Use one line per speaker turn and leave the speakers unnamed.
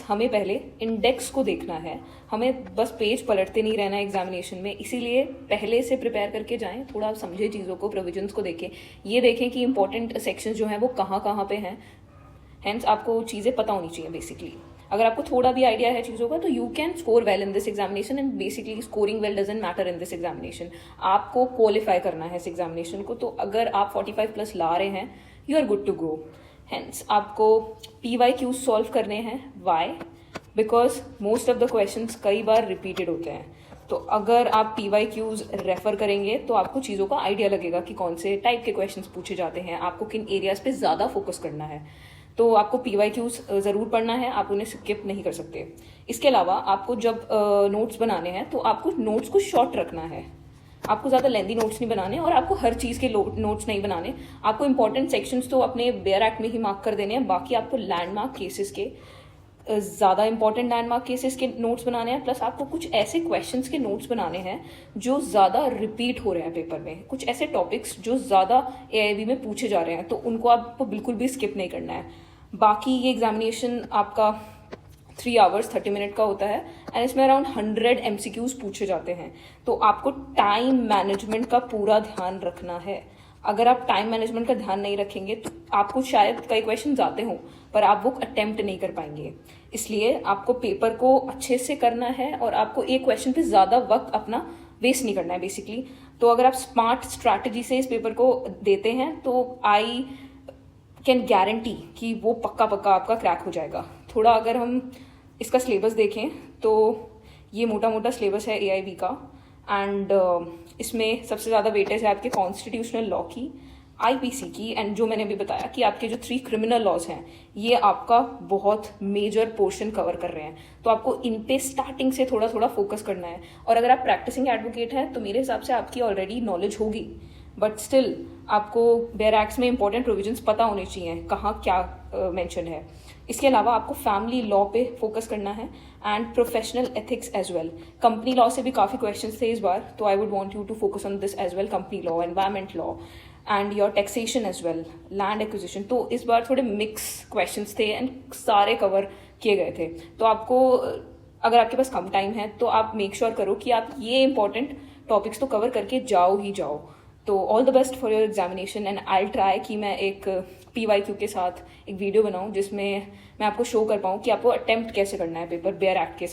हमें पहले इंडेक्स को देखना है, हमें बस पेज पलटते नहीं रहना है एग्जामिनेशन में। इसीलिए पहले से प्रिपेयर करके जाएं, थोड़ा समझे चीज़ों को, प्रोविजंस को देखें, ये देखें कि इंपॉर्टेंट सेक्शंस जो हैं वो कहाँ कहाँ पे हैं। हेंस आपको चीज़ें पता होनी चाहिए बेसिकली। अगर आपको थोड़ा भी आइडिया है चीज़ों का तो you can score well in this examination, and basically scoring well doesn't matter in this examination. आपको क्वालिफाई करना है इस एग्जामिनेशन को, तो अगर आप 45+ ला रहे हैं, you are good to go. Hence आपको PYQ सॉल्व करने हैं। Why? Because most of the questions कई बार रिपीटेड होते हैं, तो अगर आप PYQs रेफर करेंगे तो आपको चीज़ों का आइडिया लगेगा कि कौन से टाइप के क्वेश्चंस पूछे जाते हैं, आपको किन एरियाज पे ज़्यादा फोकस करना है। तो आपको PYQs ज़रूर पढ़ना है, आप उन्हें स्किप नहीं कर सकते। इसके अलावा आपको जब नोट्स बनाने हैं तो आपको नोट्स को शॉर्ट रखना है, आपको ज़्यादा लेंदी नोट्स नहीं बनाने, और आपको हर चीज़ के नोट्स नहीं बनाने। आपको इंपॉर्टेंट सेक्शंस तो अपने बेयर एक्ट में ही मार्क कर देने हैं, बाकी आपको लैंडमार्क केसेस के ज़्यादा इंपॉर्टेंट लैंडमार्क केसेस के नोट्स बनाने हैं। प्लस आपको कुछ ऐसे क्वेश्चंस के नोट्स बनाने हैं जो ज़्यादा रिपीट हो रहे हैं पेपर में, कुछ ऐसे टॉपिक्स जो ज़्यादा AIB में पूछे जा रहे हैं, तो उनको आपको बिल्कुल भी स्किप नहीं करना है। बाकी ये एग्जामिनेशन आपका 3 hours 30 मिनट का होता है, एंड इसमें अराउंड 100 MCQs पूछे जाते हैं। तो आपको टाइम मैनेजमेंट का पूरा ध्यान रखना है। अगर आप टाइम मैनेजमेंट का ध्यान नहीं रखेंगे तो आपको शायद कई क्वेश्चन आते हों पर आप वो अटेम्प्ट नहीं कर पाएंगे। इसलिए आपको पेपर को अच्छे से करना है और आपको एक क्वेश्चन पे ज़्यादा वक्त अपना वेस्ट नहीं करना है बेसिकली। तो अगर आप स्मार्ट स्ट्रैटेजी से इस पेपर को देते हैं तो आई कैन गारंटी कि वो पक्का पक्का आपका क्रैक हो जाएगा। थोड़ा अगर हम इसका सिलेबस देखें तो ये मोटा मोटा सिलेबस है AIB का, एंड इसमें सबसे ज़्यादा वेटेज है आपके कॉन्स्टिट्यूशनल लॉ की, IPC की, एंड जो मैंने अभी बताया कि आपके जो 3 क्रिमिनल लॉज हैं ये आपका बहुत मेजर पोर्शन कवर कर रहे हैं। तो आपको इन पे स्टार्टिंग से थोड़ा थोड़ा फोकस करना है। और अगर आप प्रैक्टिसिंग एडवोकेट हैं तो मेरे हिसाब से आपकी ऑलरेडी नॉलेज होगी, बट स्टिल आपको बेयर एक्ट्स में इंपॉर्टेंट प्रोविजंस पता होने चाहिए, कहाँ क्या मेंशन है। इसके अलावा आपको फैमिली लॉ पे फोकस करना है and professional ethics as well. Company law से भी काफ़ी क्वेश्चंस थे इस बार, तो I would want you to focus on this as well, company law, environment law and your taxation as well, land acquisition. तो इस बार थोड़े मिक्स क्वेश्चंस थे एंड सारे कवर किए गए थे। तो आपको अगर आपके पास कम टाइम है तो आप मेक श्योर करो कि आप ये इंपॉर्टेंट टॉपिक्स तो कवर करके जाओ ही जाओ। तो all the best for your examination, and I try कि मैं एक PYQ के साथ एक वीडियो बनाऊं जिसमें मैं आपको शो कर पाऊं कि आपको अटेम्प्ट कैसे करना है पेपर बेयर एक्ट के साथ।